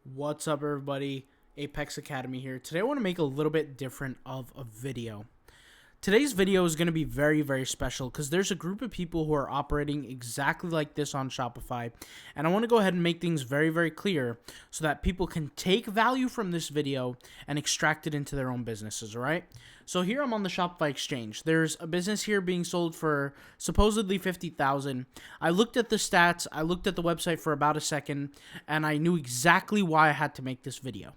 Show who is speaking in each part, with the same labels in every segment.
Speaker 1: What's up, everybody? Apex Academy here. Today I want to make a little bit different of a video. Today's video is going to be very, very special because there's a group of people who are operating exactly like this on Shopify, and I want to go ahead and make things very, very clear so that people can take value from this video and extract it into their own businesses, all right? So here I'm on the Shopify exchange. There's a business here being sold for supposedly $50,000. I looked at the stats, I looked at the website for about a second, and I knew exactly why I had to make this video.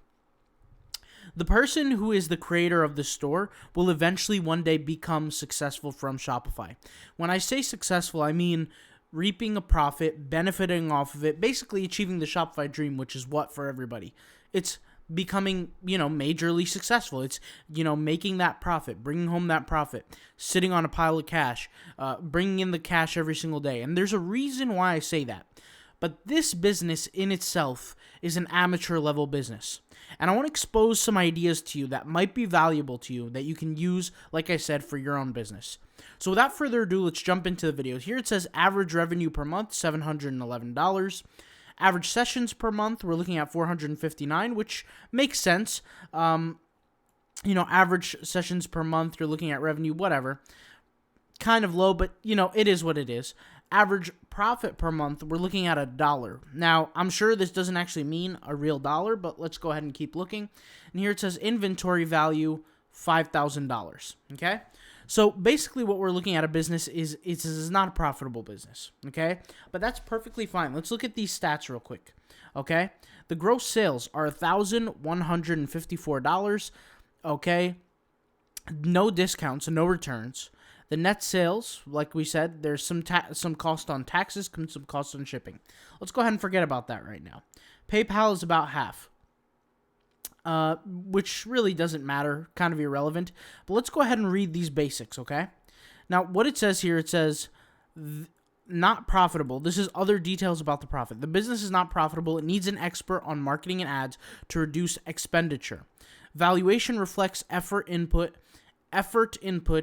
Speaker 1: The person who is the creator of the store will eventually one day become successful from Shopify. When I say successful, I mean reaping a profit, benefiting off of it, basically achieving the Shopify dream, which is what for everybody? It's becoming, majorly successful. It's, making that profit, bringing home that profit, sitting on a pile of cash, bringing in the cash every single day. And there's a reason why I say that. But this business in itself is an amateur level business. And I want to expose some ideas to you that might be valuable to you that you can use, like I said, for your own business. So without further ado, let's jump into the video. Here it says average revenue per month, $711. Average sessions per month, we're looking at 459, which makes sense. Average sessions per month, you're looking at revenue, whatever. Kind of low, but, it is what it is. Average profit per month, we're looking at $1. Now, I'm sure this doesn't actually mean a real dollar, but let's go ahead and keep looking. And here it says inventory value, $5,000, okay? So basically what we're looking at a business is not a profitable business, okay? But that's perfectly fine. Let's look at these stats real quick, okay? The gross sales are $1,154, okay? No discounts, no returns. The net sales, like we said, there's some cost on taxes, some cost on shipping. Let's go ahead and forget about that right now. PayPal is about half, which really doesn't matter, kind of irrelevant. But let's go ahead and read these basics, okay? Now, what it says here, it says not profitable. This is other details about the profit. The business is not profitable. It needs an expert on marketing and ads to reduce expenditure. Valuation reflects effort input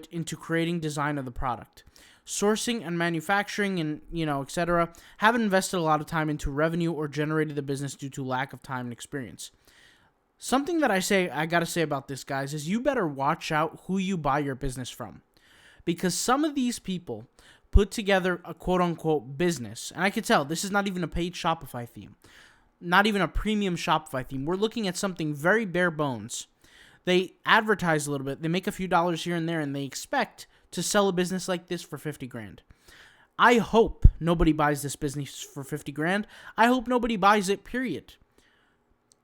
Speaker 1: into creating design of the product. Sourcing and manufacturing and, etc. haven't invested a lot of time into revenue or generated the business due to lack of time and experience. Something that I got to say about this, guys, is you better watch out who you buy your business from. Because some of these people put together a quote-unquote business, and I can tell this is not even a paid Shopify theme, not even a premium Shopify theme. We're looking at something very bare bones. They advertise a little bit, they make a few dollars here and there, and they expect to sell a business like this for 50 grand. I hope nobody buys this business for 50 grand. I hope nobody buys it, period.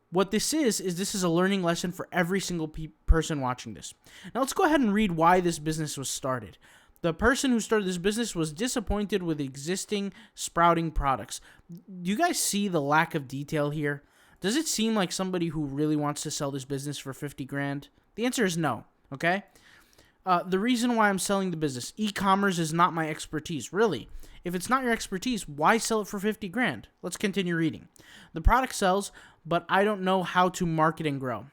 Speaker 1: What this is a learning lesson for every single person watching this. Now let's go ahead and read why this business was started. The person who started this business was disappointed with existing sprouting products. Do you guys see the lack of detail here? Does it seem like somebody who really wants to sell this business for 50 grand? The answer is no, okay? The reason why I'm selling the business, e-commerce is not my expertise. Really, if it's not your expertise, why sell it for 50 grand? Let's continue reading. The product sells, but I don't know how to market and grow.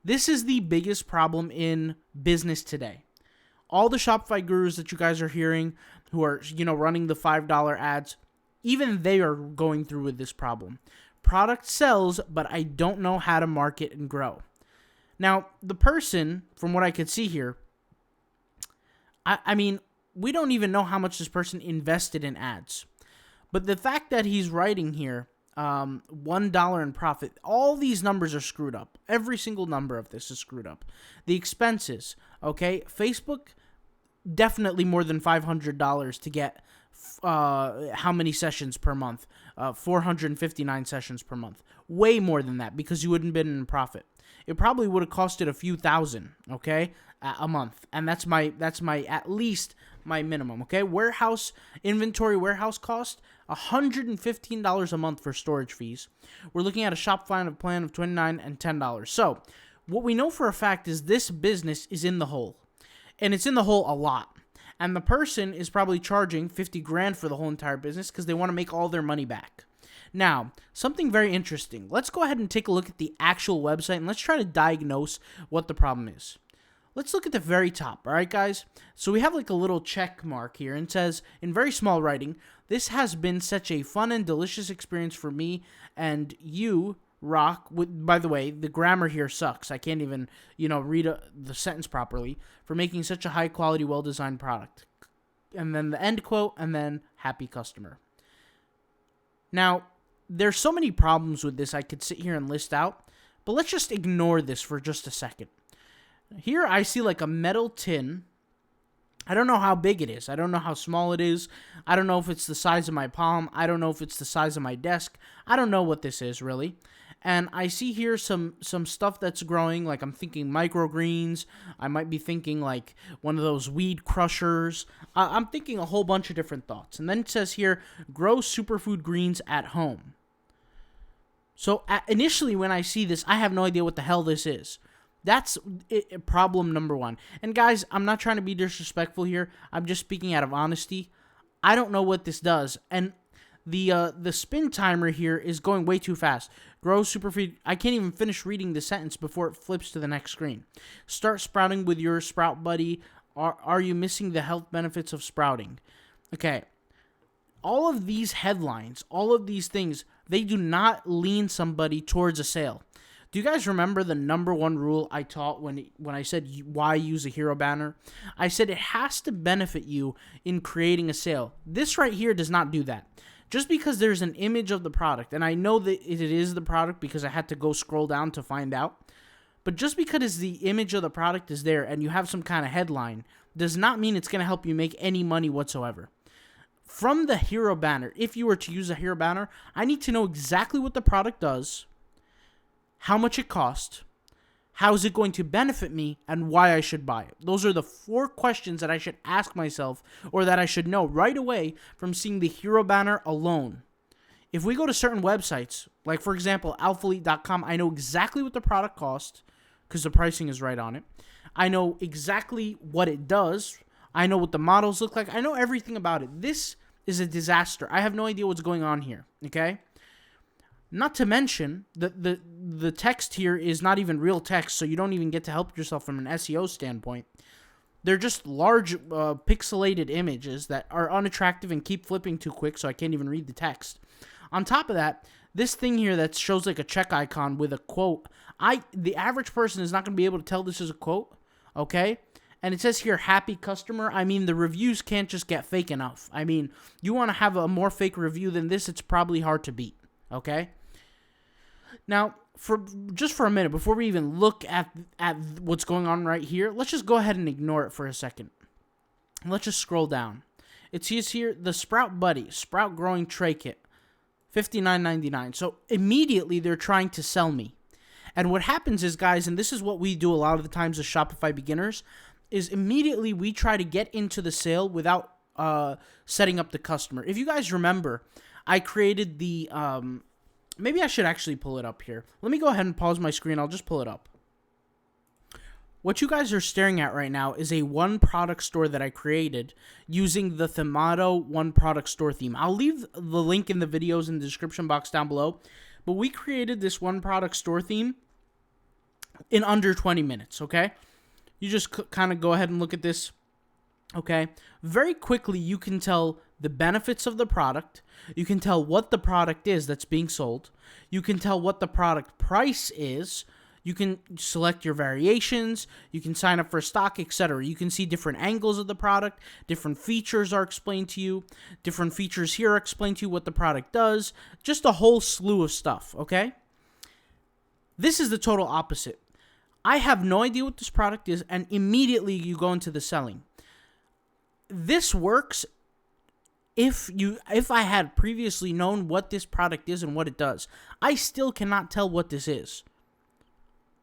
Speaker 1: This is the biggest problem in business today. All the Shopify gurus that you guys are hearing who are, running the $5 ads, even they are going through with this problem. Product sells, but I don't know how to market and grow. Now, the person, from what I could see here, I mean, we don't even know how much this person invested in ads. But the fact that he's writing here, $1 in profit, all these numbers are screwed up. Every single number of this is screwed up. The expenses, okay? Facebook, definitely more than $500 to get how many sessions per month? 459 sessions per month. Way more than that because you wouldn't have been in profit. It probably would have costed a few thousand, okay, a month, and that's my at least my minimum, okay. Inventory warehouse cost $115 a month for storage fees. We're looking at a Shopify plan of $29 and $10. So what we know for a fact is this business is in the hole, and it's in the hole a lot. And the person is probably charging 50 grand for the whole entire business because they want to make all their money back. Now, something very interesting. Let's go ahead and take a look at the actual website and let's try to diagnose what the problem is. Let's look at the very top, all right, guys? So we have like a little check mark here and it says in very small writing, "This has been such a fun and delicious experience for me and you rock. By the way, the grammar here sucks. I can't even, read the sentence properly. For making such a high quality, well designed product. And then the end quote, and then happy customer. Now, there's so many problems with this I could sit here and list out, but let's just ignore this for just a second. Here I see like a metal tin. I don't know how big it is. I don't know how small it is. I don't know if it's the size of my palm. I don't know if it's the size of my desk. I don't know what this is really. And I see here some stuff that's growing, like I'm thinking microgreens. I might be thinking like one of those weed crushers. I'm thinking a whole bunch of different thoughts. And then it says here, grow superfood greens at home. So initially when I see this, I have no idea what the hell this is. That's problem number one. And guys, I'm not trying to be disrespectful here. I'm just speaking out of honesty. I don't know what this does. And the spin timer here is going way too fast. Grow superfood. I can't even finish reading the sentence before it flips to the next screen. Start sprouting with your Sprout Buddy. Are you missing the health benefits of sprouting? Okay. All of these headlines, all of these things, they do not lean somebody towards a sale. Do you guys remember the number one rule I taught when I said why use a hero banner? I said it has to benefit you in creating a sale. This right here does not do that. Just because there's an image of the product, and I know that it is the product because I had to go scroll down to find out, but just because the image of the product is there and you have some kind of headline does not mean it's going to help you make any money whatsoever. From the hero banner, if you were to use a hero banner, I need to know exactly what the product does, how much it costs, how is it going to benefit me, and why I should buy it. Those are the 4 questions that I should ask myself or that I should know right away from seeing the hero banner alone. If we go to certain websites, like for example, alphalete.com, I know exactly what the product costs because the pricing is right on it. I know exactly what it does. I know what the models look like. I know everything about it. This is a disaster. I have no idea what's going on here, okay? Not to mention, the text here is not even real text, so you don't even get to help yourself from an SEO standpoint. They're just large pixelated images that are unattractive and keep flipping too quick, so I can't even read the text. On top of that, this thing here that shows like a check icon with a quote, the average person is not going to be able to tell this is a quote, okay? And it says here, happy customer. I mean, the reviews can't just get fake enough. I mean, you want to have a more fake review than this, it's probably hard to beat, okay? Now, for a minute, before we even look at what's going on right here, let's just go ahead and ignore it for a second. Let's just scroll down. It says here, the Sprout Buddy, Sprout Growing Tray Kit, $59.99. So immediately they're trying to sell me. And what happens is, guys, and this is what we do a lot of the times as Shopify beginners, is immediately we try to get into the sale without setting up the customer. If you guys remember, I created the... maybe I should actually pull it up here. Let me go ahead and pause my screen. I'll just pull it up. What you guys are staring at right now is a one product store that I created using the Themato one product store theme. I'll leave the link in the videos in the description box down below. But we created this one product store theme in under 20 minutes, okay? You just kind of go ahead and look at this, okay? Very quickly, you can tell the benefits of the product. You can tell what the product is that's being sold. You can tell what the product price is. You can select your variations. You can sign up for stock, etc. You can see different angles of the product. Different features are explained to you. Different features here are explained to you what the product does. Just a whole slew of stuff, okay? This is the total opposite. I have no idea what this product is, and immediately you go into the selling. This works if I had previously known what this product is and what it does. I still cannot tell what this is.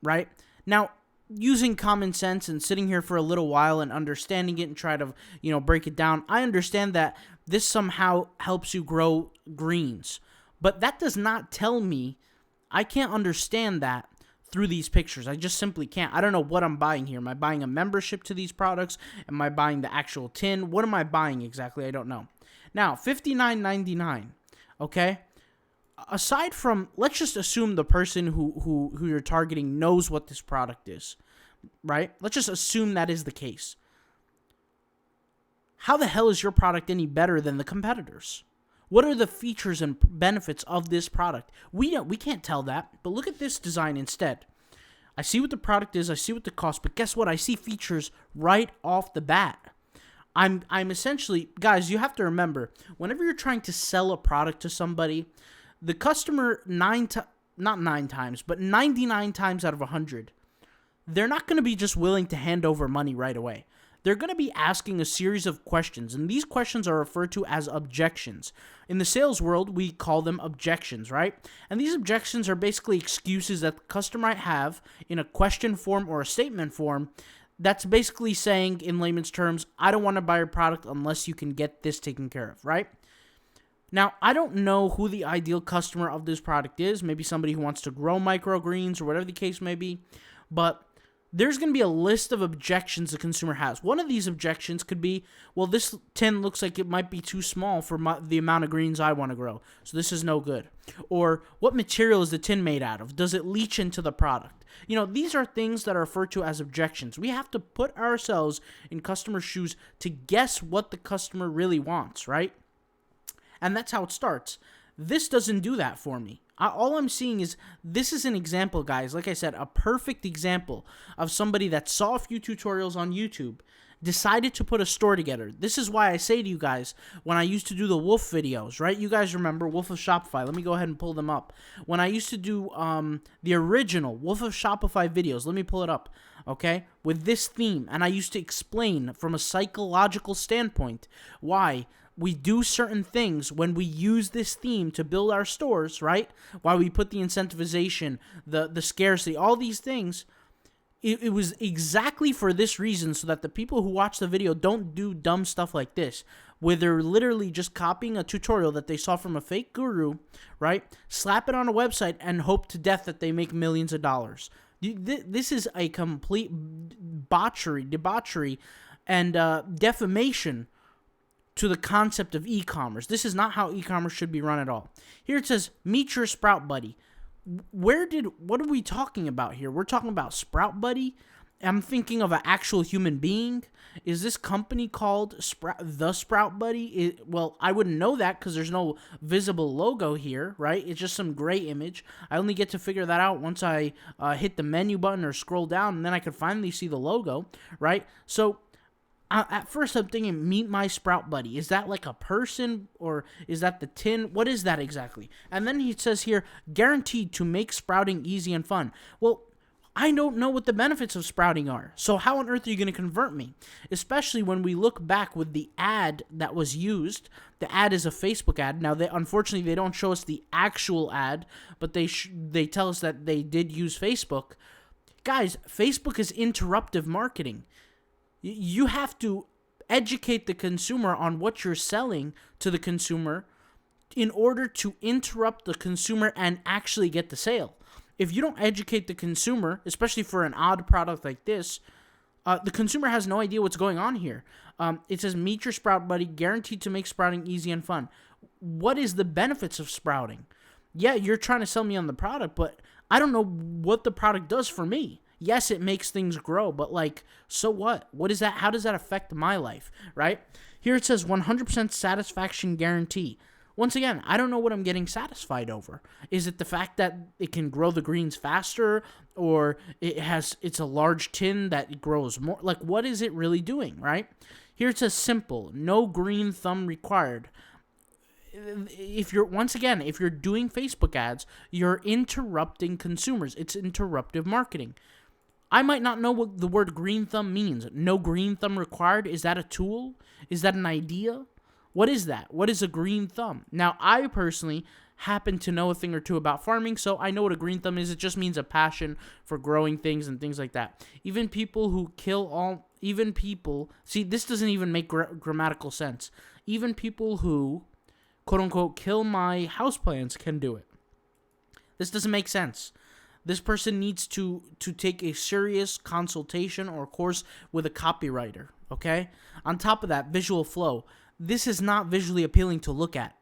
Speaker 1: Right? Now, using common sense and sitting here for a little while and understanding it and try to, break it down, I understand that this somehow helps you grow greens. But that does not tell me, I can't understand that through these pictures. I just simply can't. I don't know what I'm buying here. Am I buying a membership to these products? Am I buying the actual tin? What am I buying exactly? I don't know. Now, $59.99, okay? Aside from, let's just assume the person who you're targeting knows what this product is, right? Let's just assume that is the case. How the hell is your product any better than the competitors? What are the features and benefits of this product? We can't tell that, but look at this design instead. I see what the product is, I see what the cost, but guess what? I see features right off the bat. I'm essentially, guys, you have to remember, whenever you're trying to sell a product to somebody, the customer not 9 times, but 99 times out of 100, they're not going to be just willing to hand over money right away. They're going to be asking a series of questions, and these questions are referred to as objections. In the sales world, we call them objections, right? And these objections are basically excuses that the customer might have in a question form or a statement form that's basically saying, in layman's terms, I don't want to buy your product unless you can get this taken care of, right? Now, I don't know who the ideal customer of this product is. Maybe somebody who wants to grow microgreens or whatever the case may be, but there's going to be a list of objections the consumer has. One of these objections could be, well, this tin looks like it might be too small for the amount of greens I want to grow, so this is no good. Or, what material is the tin made out of? Does it leach into the product? These are things that are referred to as objections. We have to put ourselves in customer shoes to guess what the customer really wants, right? And that's how it starts. This doesn't do that for me. All I'm seeing is, this is an example, guys. Like I said, a perfect example of somebody that saw a few tutorials on YouTube, decided to put a store together. This is why I say to you guys, when I used to do the Wolf videos, right? You guys remember Wolf of Shopify. Let me go ahead and pull them up. When I used to do the original Wolf of Shopify videos, let me pull it up, okay? With this theme, and I used to explain from a psychological standpoint why we do certain things when we use this theme to build our stores, right? Why we put the incentivization, the scarcity, all these things. It was exactly for this reason, so that the people who watch the video don't do dumb stuff like this, where they're literally just copying a tutorial that they saw from a fake guru, right? Slap it on a website and hope to death that they make millions of dollars. This is a complete debauchery, and defamation to the concept of e-commerce. This is not how e-commerce should be run at all. Here it says, meet your Sprout Buddy. What are we talking about here? We're talking about Sprout Buddy? I'm thinking of an actual human being. Is this company called the Sprout Buddy? Well, I wouldn't know that because there's no visible logo here, right? It's just some gray image. I only get to figure that out once I hit the menu button or scroll down, and then I could finally see the logo, right? So at first, I'm thinking, meet my Sprout Buddy. Is that like a person, or is that the tin? What is that exactly? And then he says here, guaranteed to make sprouting easy and fun. Well, I don't know what the benefits of sprouting are. So how on earth are you going to convert me? Especially when we look back with the ad that was used. The ad is a Facebook ad. Now, unfortunately, they don't show us the actual ad, but they tell us that they did use Facebook. Guys, Facebook is interruptive marketing. You have to educate the consumer on what you're selling to the consumer in order to interrupt the consumer and actually get the sale. If you don't educate the consumer, especially for an odd product like this, the consumer has no idea what's going on here. It says, meet your Sprout Buddy, guaranteed to make sprouting easy and fun. What is the benefits of sprouting? Yeah, you're trying to sell me on the product, but I don't know what the product does for me. Yes, it makes things grow, but so what? What is that? How does that affect my life, right? Here it says 100% satisfaction guarantee. Once again, I don't know what I'm getting satisfied over. Is it the fact that it can grow the greens faster, or it's a large tin that it grows more? What is it really doing, right? Here it says simple, no green thumb required. If you're doing Facebook ads, you're interrupting consumers. It's interruptive marketing. I might not know what the word green thumb means. No green thumb required. Is that a tool? Is that an idea? What is that? What is a green thumb? Now, I personally happen to know a thing or two about farming, so I know what a green thumb is. It just means a passion for growing things and things like that. Even people who see, this doesn't even make grammatical sense. Even people who, quote unquote, kill my houseplants can do it. This doesn't make sense. This person needs to take a serious consultation or course with a copywriter, okay? On top of that, visual flow. This is not visually appealing to look at.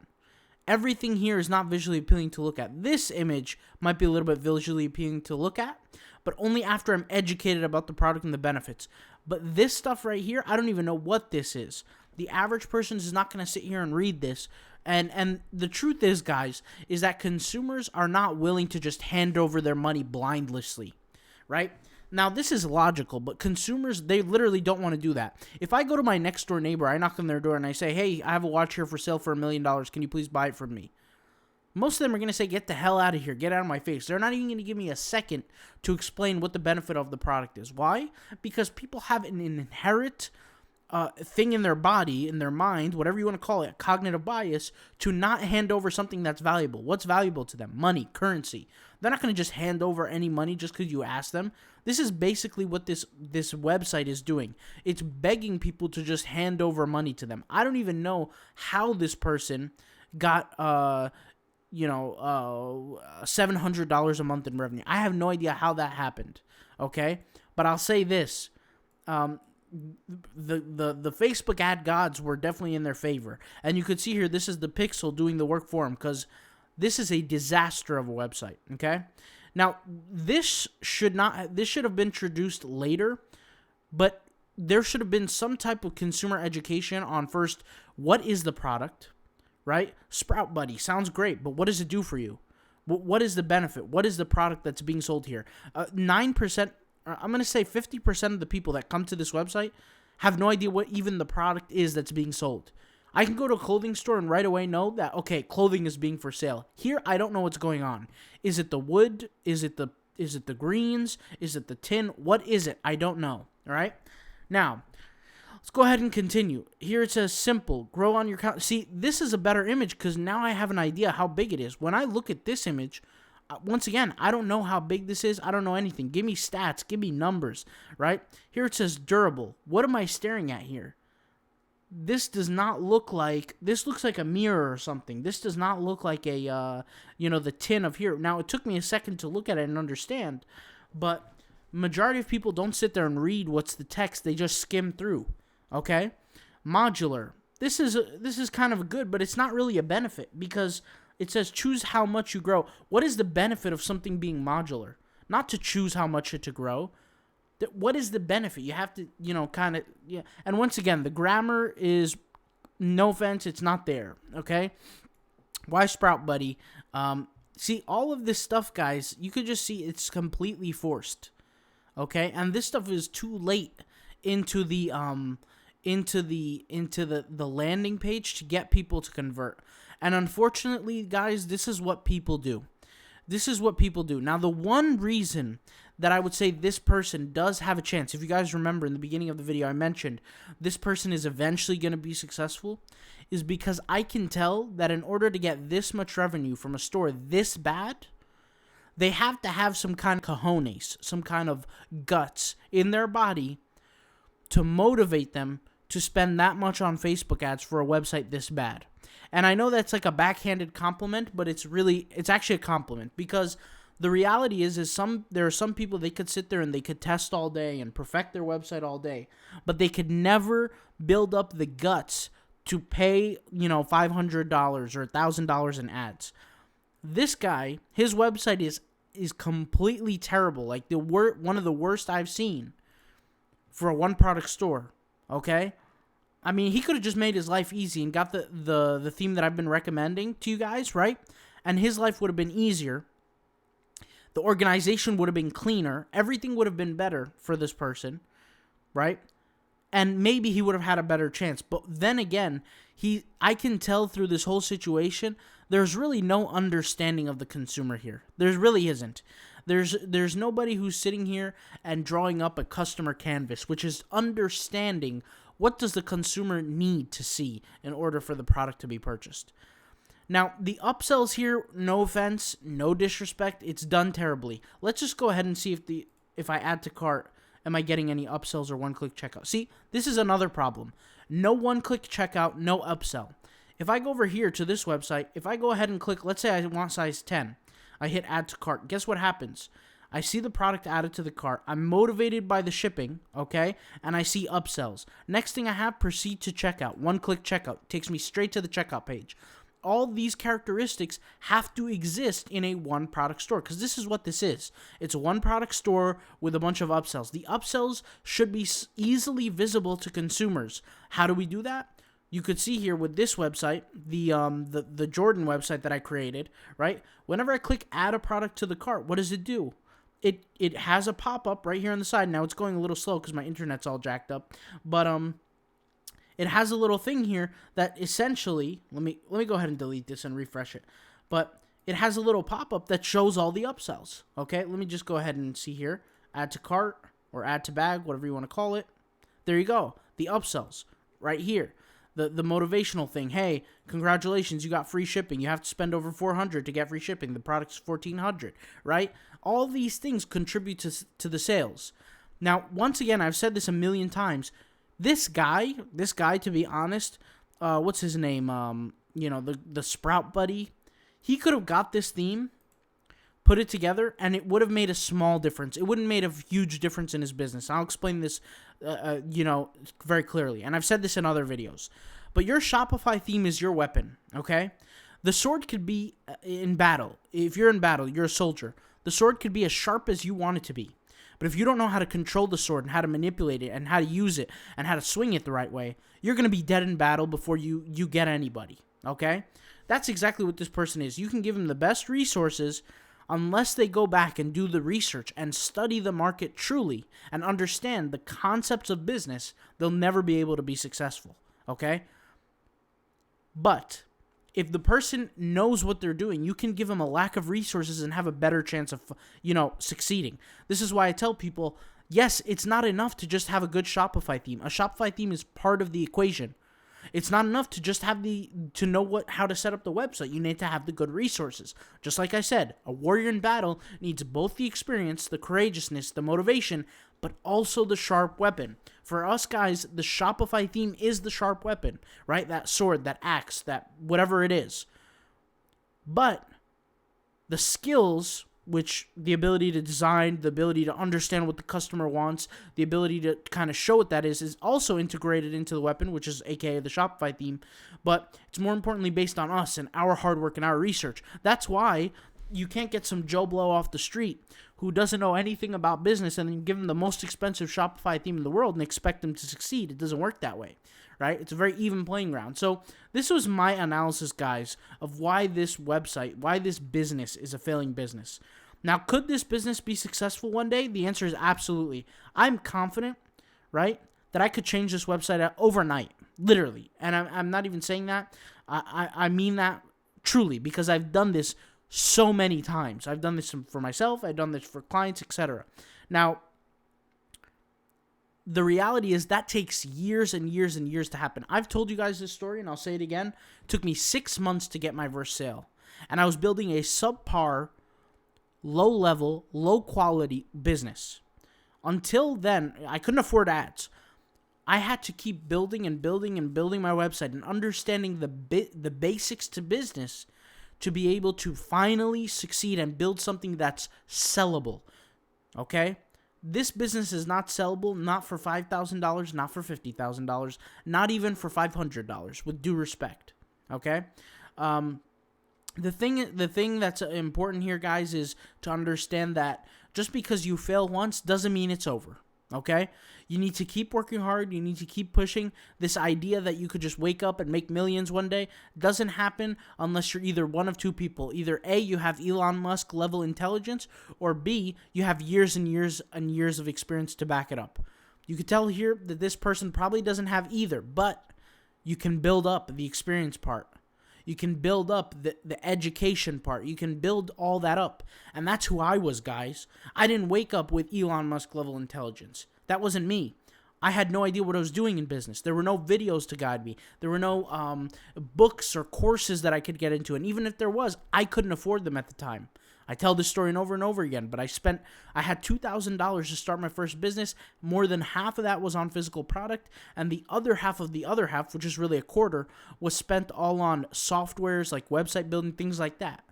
Speaker 1: Everything here is not visually appealing to look at. This image might be a little bit visually appealing to look at, but only after I'm educated about the product and the benefits. But this stuff right here, I don't even know what this is. The average person is not going to sit here and read this And the truth is, guys, is that consumers are not willing to just hand over their money blindlessly, right? Now, this is logical, but consumers, they literally don't want to do that. If I go to my next door neighbor, I knock on their door and I say, hey, I have a watch here for sale for $1 million. Can you please buy it from me? Most of them are going to say, get the hell out of here. Get out of my face. They're not even going to give me a second to explain what the benefit of the product is. Why? Because people have an inherent thing in their body, in their mind, whatever you want to call it, cognitive bias, to not hand over something that's valuable. What's valuable to them? Money, currency. They're not going to just hand over any money just because you ask them. This is basically what this website is doing. It's begging people to just hand over money to them. I don't even know how this person got $700 a month in revenue. I have no idea how that happened. Okay, but I'll say this: the Facebook ad gods were definitely in their favor, and you could see here this is the pixel doing the work for them, because this is a disaster of a website. Okay, now this should have been introduced later, but there should have been some type of consumer education on, first, what is the product. Right? Sprout Buddy sounds great, but what does it do for you? What is the benefit? What is the product that's being sold here? 9%, I'm going to say 50% of the people that come to this website have no idea what even the product is that's being sold. I can go to a clothing store and right away know that, okay, clothing is being for sale. Here, I don't know what's going on. Is it the wood? Is it the greens? Is it the tin? What is it? I don't know. All right? Now, let's go ahead and continue. Here it says simple, grow on your account. See, this is a better image because now I have an idea how big it is. When I look at this image, once again, I don't know how big this is. I don't know anything. Give me stats. Give me numbers, right? Here it says durable. What am I staring at here? This does not look like, this looks like a mirror or something. This does not look like a, the tin of here. Now, it took me a second to look at it and understand, but majority of people don't sit there and read what's the text. They just skim through. Okay, modular. This is kind of good, but it's not really a benefit because it says choose how much you grow. What is the benefit of something being modular? Not to choose how much it to grow. What is the benefit? You have to, kind of, yeah. And once again, the grammar is, no offense, it's not there. Okay, why Sprout Buddy? See, all of this stuff, guys, you could just see it's completely forced. Okay, and this stuff is too late into the landing page to get people to convert. And unfortunately, guys, this is what people do. Now, the one reason that I would say this person does have a chance, if you guys remember in the beginning of the video I mentioned this person is eventually going to be successful, is because I can tell that in order to get this much revenue from a store this bad, they have to have some kind of cojones, some kind of guts in their body to motivate them to spend that much on Facebook ads for a website this bad. And I know that's like a backhanded compliment, but it's actually a compliment, because the reality is there are some people, they could sit there and they could test all day and perfect their website all day, but they could never build up the guts to pay, $500 or $1,000 in ads. This guy, his website is completely terrible, like one of the worst I've seen for a one product store. Okay, I mean, he could have just made his life easy and got the theme that I've been recommending to you guys, right? And his life would have been easier. The organization would have been cleaner. Everything would have been better for this person, right? And maybe he would have had a better chance. But then again, I can tell through this whole situation, there's really no understanding of the consumer here. There really isn't. There's nobody who's sitting here and drawing up a customer canvas, which is understanding what does the consumer need to see in order for the product to be purchased. Now, the upsells here, no offense, no disrespect, it's done terribly. Let's just go ahead and see if I add to cart, am I getting any upsells or one-click checkout? See, this is another problem. No one-click checkout, no upsell. If I go over here to this website, if I go ahead and click, let's say I want size 10, I hit add to cart. Guess what happens? I see the product added to the cart. I'm motivated by the shipping, okay? And I see upsells. Next thing I have, proceed to checkout. One-click checkout. Takes me straight to the checkout page. All these characteristics have to exist in a one-product store, because this is what this is. It's a one-product store with a bunch of upsells. The upsells should be easily visible to consumers. How do we do that? you could see here with this website, the Jordan website that I created, right? Whenever I click add a product to the cart, what does it do? It has a pop-up right here on the side. Now it's going a little slow because my internet's all jacked up, but it has a little thing here that essentially, let me go ahead and delete this and refresh it. But it has a little pop-up that shows all the upsells. Okay, let me just go ahead and see here. Add to cart or add to bag, whatever you want to call it. There you go. The upsells right here. The motivational thing. Hey, congratulations, you got free shipping. You have to spend over $400 to get free shipping. The product's $1,400, right? All these things contribute to the sales. Now, once again, I've said this a million times. This guy, to be honest, what's his name? The Sprout Buddy. He could have got this theme, put it together, and it would have made a small difference. It wouldn't have made a huge difference in his business. I'll explain this, very clearly. And I've said this in other videos. But your Shopify theme is your weapon, okay? The sword could be in battle. If you're in battle, you're a soldier. The sword could be as sharp as you want it to be. But if you don't know how to control the sword and how to manipulate it and how to use it and how to swing it the right way, you're going to be dead in battle before you get anybody, okay? That's exactly what this person is. You can give them the best resources. Unless they go back and do the research and study the market truly and understand the concepts of business, they'll never be able to be successful, okay? But if the person knows what they're doing, you can give them a lack of resources and have a better chance of, succeeding. This is why I tell people, yes, it's not enough to just have a good Shopify theme. A Shopify theme is part of the equation. It's not enough to just have to know how to set up the website. You need to have the good resources. Just like I said, a warrior in battle needs both the experience, the courageousness, the motivation, but also the sharp weapon. For us guys, the Shopify theme is the sharp weapon, right? That sword, that axe, that whatever it is. But the skills, which the ability to design, the ability to understand what the customer wants, the ability to kind of show what that is also integrated into the weapon, which is aka the Shopify theme, but it's more importantly based on us and our hard work and our research. That's why you can't get some Joe Blow off the street who doesn't know anything about business and then give them the most expensive Shopify theme in the world and expect them to succeed. It doesn't work that way, right? It's a very even playing ground. So this was my analysis, guys, of why this website, why this business is a failing business. Now, could this business be successful one day? The answer is absolutely. I'm confident, right, that I could change this website out overnight, literally. And I'm not even saying that. I mean that truly, because I've done this so many times. I've done this for myself. I've done this for clients, etc. Now, the reality is that takes years and years and years to happen. I've told you guys this story, and I'll say it again. It took me 6 months to get my first sale. And I was building a subpar, low-level, low-quality business. Until then, I couldn't afford ads. I had to keep building and building and building my website and understanding the basics to business to be able to finally succeed and build something that's sellable. Okay? This business is not sellable, not for $5,000, not for $50,000, not even for $500, with due respect. Okay? The thing that's important here, guys, is to understand that just because you fail once doesn't mean it's over. Okay? You need to keep working hard. You need to keep pushing. This idea that you could just wake up and make millions one day doesn't happen unless you're either one of two people. Either A, you have Elon Musk level intelligence, or B, you have years and years and years of experience to back it up. You could tell here that this person probably doesn't have either, but you can build up the experience part. You can build up the education part. You can build all that up. And that's who I was, guys. I didn't wake up with Elon Musk level intelligence. That wasn't me. I had no idea what I was doing in business. There were no videos to guide me. There were no books or courses that I could get into. And even if there was, I couldn't afford them at the time. I tell this story over and over again, but I had $2,000 to start my first business. More than half of that was on physical product, and the other half, which is really a quarter, was spent all on softwares like website building, things like that.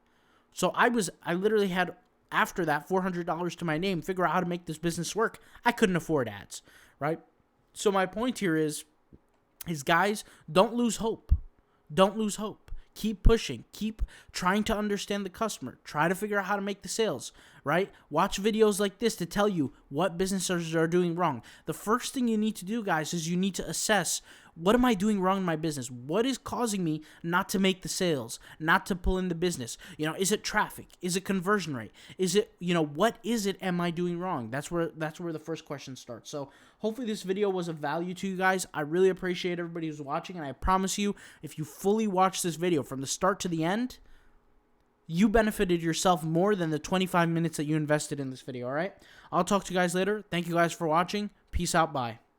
Speaker 1: So I literally had, after that, $400 to my name, figure out how to make this business work. I couldn't afford ads, right? So my point here is guys, don't lose hope. Don't lose hope. Keep pushing. Keep trying to understand the customer. Try to figure out how to make the sales, right? Watch videos like this to tell you what businesses are doing wrong. The first thing you need to do, guys, is you need to assess What am I doing wrong in my business? What is causing me not to make the sales, not to pull in the business? Is it traffic? Is it conversion rate? Is it, what is it am I doing wrong? That's where the first question starts. So hopefully this video was of value to you guys. I really appreciate everybody who's watching, and I promise you, if you fully watch this video from the start to the end, you benefited yourself more than the 25 minutes that you invested in this video, all right? I'll talk to you guys later. Thank you guys for watching. Peace out. Bye.